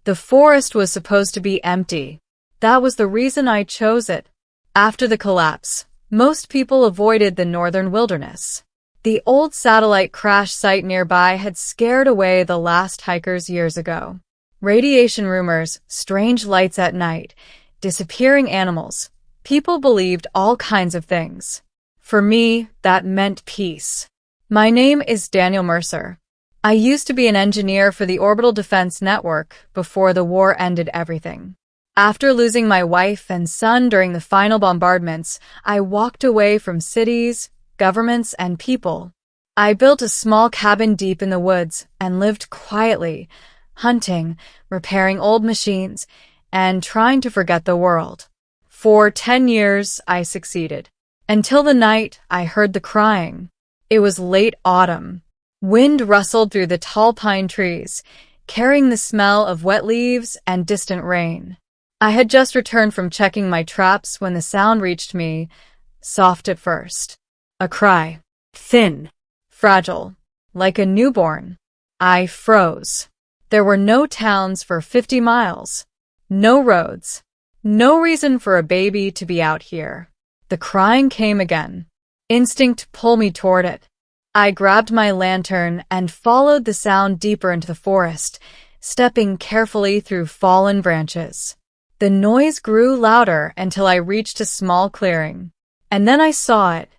The forest was supposed to be empty. That was the reason I chose it. After the collapse, most people avoided the northern wilderness. The old satellite crash site nearby had scared away the last hikers years ago. Radiation rumors, strange lights at night, disappearing animals. People believed all kinds of things. For me, that meant peace. My name is Daniel Mercer. I used to be an engineer for the Orbital Defense Network before the war ended everything. After losing my wife and son during the final bombardments, I walked away from cities, governments, and people. I built a small cabin deep in the woods and lived quietly, hunting, repairing old machines, and trying to forget the world. For 10 years, I succeeded. Until the night I heard the crying. It was late autumn. Wind rustled through the tall pine trees, carrying the smell of wet leaves and distant rain. I had just returned from checking my traps when the sound reached me, soft at first. A cry. Thin. Fragile. Like a newborn. I froze. There were no towns for 50 miles. No roads. No reason for a baby to be out here. The crying came again. Instinct pulled me toward it. I grabbed my lantern and followed the sound deeper into the forest, stepping carefully through fallen branches. The noise grew louder until I reached a small clearing. And then I saw it.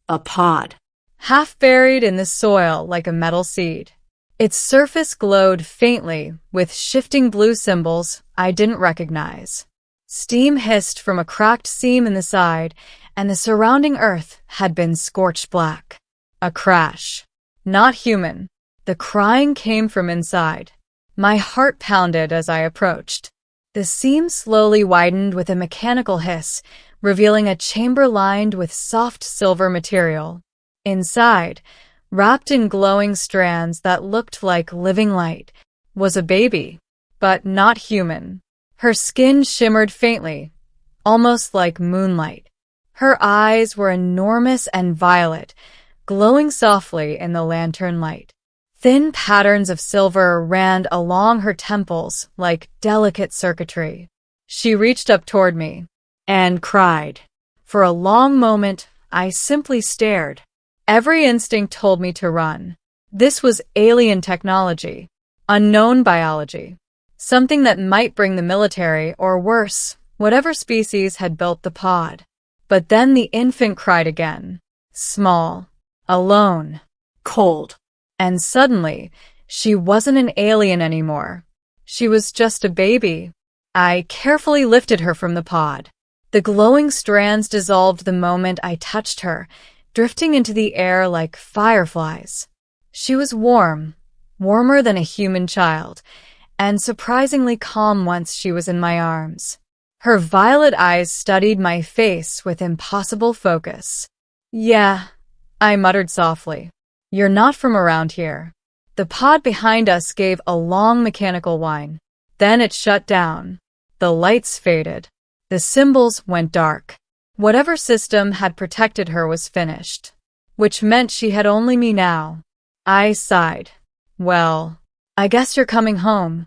A pod. Half buried in the soil like a metal seed. Its surface glowed faintly with shifting blue symbols I didn't recognize. Steam hissed from a cracked seam in the side, and the surrounding earth had been scorched black. A crash. Not human. The crying came from inside. My heart pounded as I approached. The seam slowly widened with a mechanical hiss, revealing a chamber lined with soft silver material. Inside, wrapped in glowing strands that looked like living light, was a baby, but not human. Her skin shimmered faintly, almost like moonlight. Her eyes were enormous and violet, glowing softly in the lantern light. Thin patterns of silver ran along her temples like delicate circuitry. She reached up toward me and cried. For a long moment, I simply stared. Every instinct told me to run. This was alien technology, unknown biology, something that might bring the military or worse, whatever species had built the pod. But then the infant cried again. Small. Alone. Cold. And suddenly, she wasn't an alien anymore. She was just a baby. I carefully lifted her from the pod. The glowing strands dissolved the moment I touched her, drifting into the air like fireflies. She was warm, warmer than a human child, and surprisingly calm once she was in my arms. Her violet eyes studied my face with impossible focus. Yeah, I muttered softly. You're not from around here. The pod behind us gave a long mechanical whine. Then it shut down. The lights faded. The symbols went dark. Whatever system had protected her was finished, which meant she had only me now. I sighed. Well, I guess you're coming home.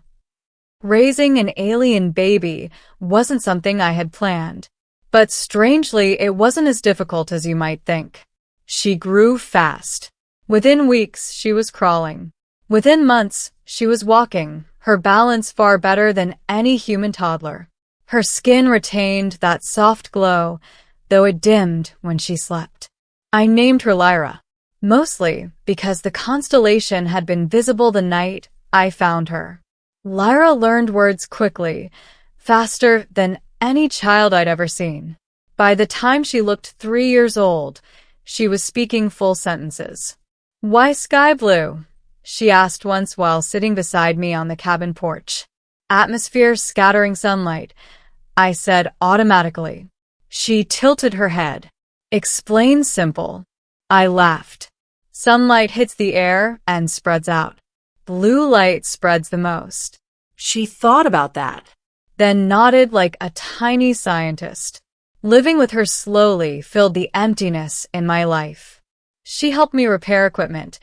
Raising an alien baby wasn't something I had planned. But strangely, it wasn't as difficult as you might think. She grew fast. Within weeks, she was crawling. Within months, she was walking, her balance far better than any human toddler. Her skin retained that soft glow, though it dimmed when she slept. I named her Lyra, mostly because the constellation had been visible the night I found her. Lyra learned words quickly, faster than any child I'd ever seen. By the time she looked 3 years old, she was speaking full sentences. Why sky blue? She asked once while sitting beside me on the cabin porch. Atmosphere scattering sunlight, I said automatically. She tilted her head. Explain simple. I laughed. Sunlight hits the air and spreads out. Blue light spreads the most. She thought about that, then nodded like a tiny scientist. Living with her slowly filled the emptiness in my life. She helped me repair equipment,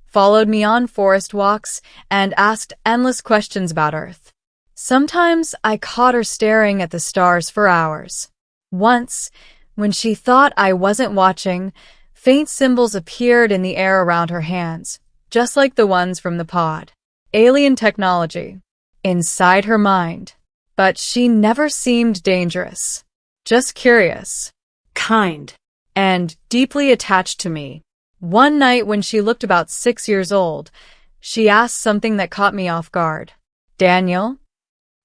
followed me on forest walks, and asked endless questions about Earth. Sometimes I caught her staring at the stars for hours. Once, when she thought I wasn't watching, faint symbols appeared in the air around her hands, just like the ones from the pod. Alien technology. Inside her mind. But she never seemed dangerous. Just curious. Kind. And deeply attached to me. One night when she looked about 6 years old, she asked something that caught me off guard. Daniel?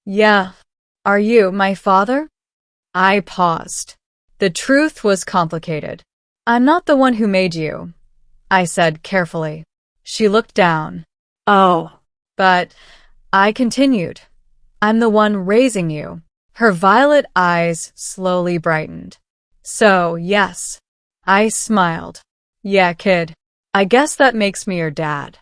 Yeah. Are you my father? I paused. The truth was complicated. I'm not the one who made you, I said carefully. She looked down. Oh. But I continued. I'm the one raising you. Her violet eyes slowly brightened. So, yes. I smiled. Yeah, kid. I guess that makes me your dad.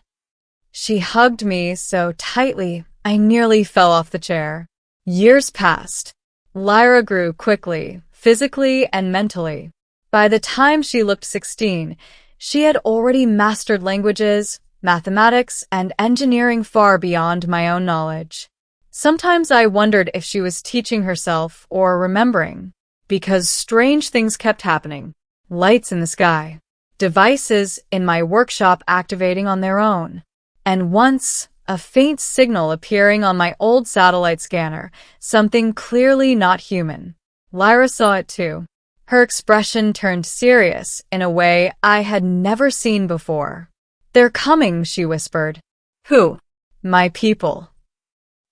She hugged me so tightly I nearly fell off the chair. Years passed. Lyra grew quickly, physically and mentally. By the time she looked 16, she had already mastered languages, mathematics, and engineering far beyond my own knowledge. Sometimes I wondered if she was teaching herself or remembering, because strange things kept happening. Lights in the sky, devices in my workshop activating on their own, and once, a faint signal appearing on my old satellite scanner, something clearly not human. Lyra saw it too. Her expression turned serious in a way I had never seen before. They're coming, she whispered. Who? My people.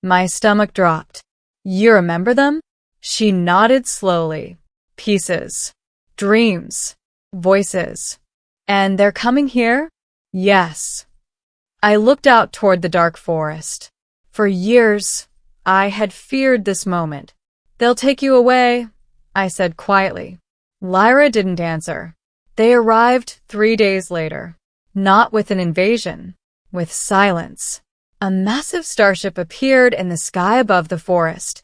My stomach dropped. You remember them? She nodded slowly. Pieces. Dreams. Voices. And they're coming here? Yes. I looked out toward the dark forest. For years, I had feared this moment. They'll take you away, I said quietly. Lyra didn't answer. They arrived 3 days later. Not with an invasion, with silence. A massive starship appeared in the sky above the forest,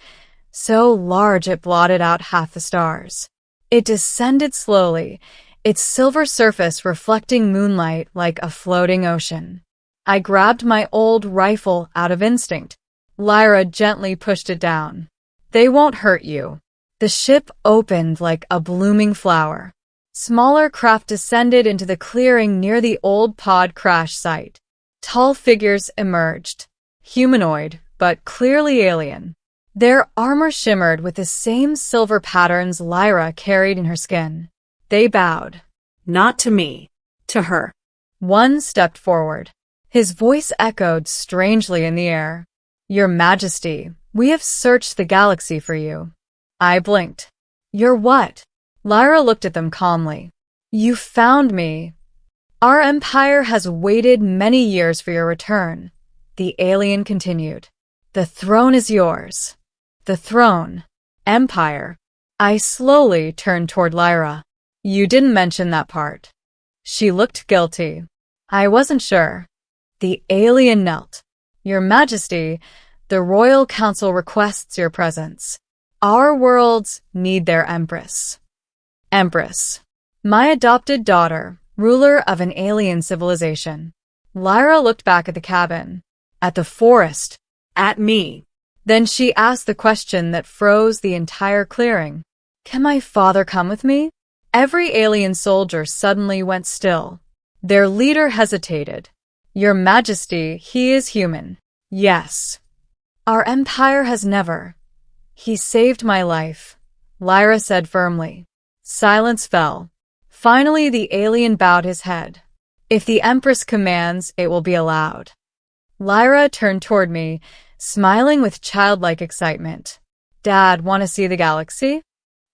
so large it blotted out half the stars. It descended slowly, its silver surface reflecting moonlight like a floating ocean. I grabbed my old rifle out of instinct. Lyra gently pushed it down. They won't hurt you. The ship opened like a blooming flower. Smaller craft descended into the clearing near the old pod crash site. Tall figures emerged. Humanoid, but clearly alien. Their armor shimmered with the same silver patterns Lyra carried in her skin. They bowed. Not to me. To her. One stepped forward. His voice echoed strangely in the air. Your Majesty, we have searched the galaxy for you. I blinked. You're what? Lyra looked at them calmly. You found me. Our empire has waited many years for your return. The alien continued. The throne is yours. The throne. Empire. I slowly turned toward Lyra. You didn't mention that part. She looked guilty. I wasn't sure. The alien knelt. Your Majesty, the Royal Council requests your presence. Our worlds need their Empress. Empress. My adopted daughter, ruler of an alien civilization. Lyra looked back at the cabin, at the forest, at me. Then she asked the question that froze the entire clearing. Can my father come with me? Every alien soldier suddenly went still. Their leader hesitated. Your Majesty, he is human. Yes. Our empire has never. He saved my life, Lyra said firmly. Silence fell. Finally, the alien bowed his head. If the Empress commands, it will be allowed. Lyra turned toward me, smiling with childlike excitement. Dad, want to see the galaxy?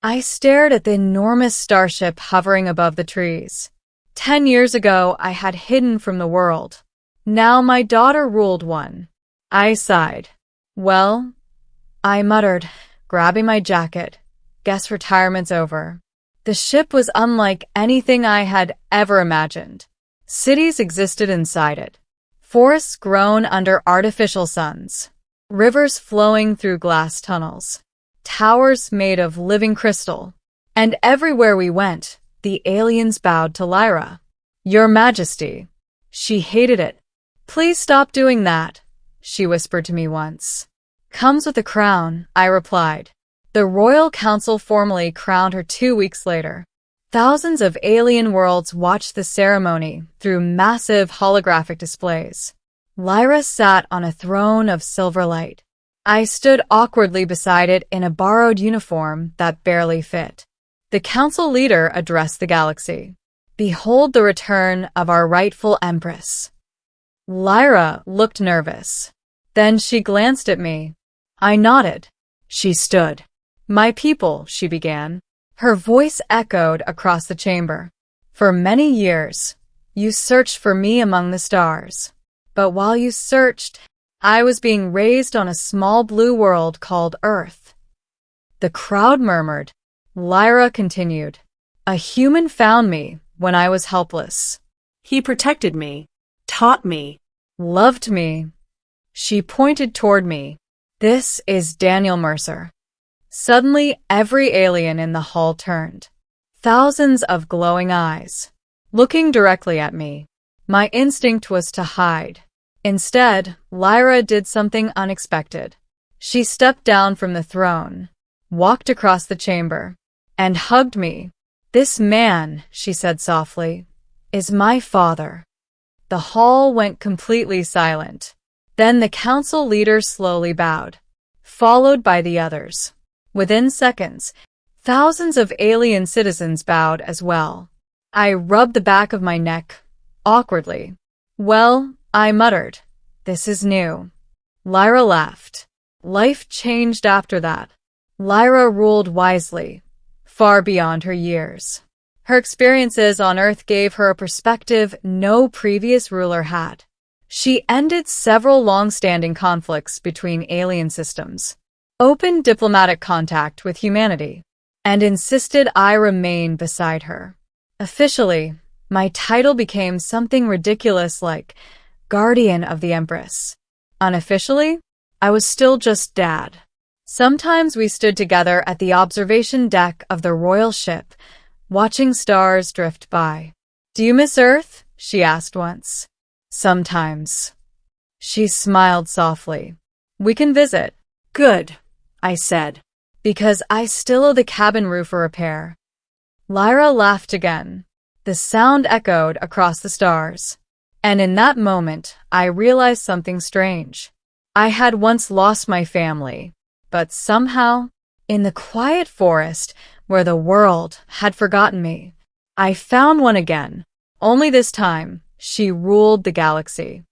I stared at the enormous starship hovering above the trees. 10 years ago, I had hidden from the world. Now my daughter ruled one. I sighed. Well, I muttered, grabbing my jacket. Guess retirement's over. The ship was unlike anything I had ever imagined. Cities existed inside it. Forests grown under artificial suns. Rivers flowing through glass tunnels. Towers made of living crystal. And everywhere we went, the aliens bowed to Lyra. Your Majesty. She hated it. Please stop doing that, she whispered to me once. Comes with a crown, I replied. The Royal Council formally crowned her 2 weeks later. Thousands of alien worlds watched the ceremony through massive holographic displays. Lyra sat on a throne of silver light. I stood awkwardly beside it in a borrowed uniform that barely fit. The council leader addressed the galaxy. Behold the return of our rightful Empress. Lyra looked nervous. Then she glanced at me. I nodded. She stood. My people, she began. Her voice echoed across the chamber. For many years, you searched for me among the stars. But while you searched, I was being raised on a small blue world called Earth. The crowd murmured. Lyra continued. A human found me when I was helpless. He protected me, taught me, loved me. She pointed toward me. This is Daniel Mercer. Suddenly, every alien in the hall turned. Thousands of glowing eyes, looking directly at me. My instinct was to hide. Instead, Lyra did something unexpected. She stepped down from the throne, walked across the chamber, and hugged me. This man, she said softly, is my father. The hall went completely silent. Then the council leader slowly bowed, followed by the others. Within seconds, thousands of alien citizens bowed as well. I rubbed the back of my neck, awkwardly. Well, I muttered, this is new. Lyra laughed. Life changed after that. Lyra ruled wisely, far beyond her years. Her experiences on Earth gave her a perspective no previous ruler had. She ended several long-standing conflicts between alien systems, opened diplomatic contact with humanity, and insisted I remain beside her. Officially, my title became something ridiculous like Guardian of the Empress. Unofficially, I was still just Dad. Sometimes we stood together at the observation deck of the royal ship, watching stars drift by. Do you miss Earth? She asked once. Sometimes. She smiled softly. We can visit. Good, I said. Because I still owe the cabin roof a repair. Lyra laughed again. The sound echoed across the stars. And in that moment, I realized something strange. I had once lost my family, but somehow, in the quiet forest where the world had forgotten me, I found one again. Only this time, she ruled the galaxy.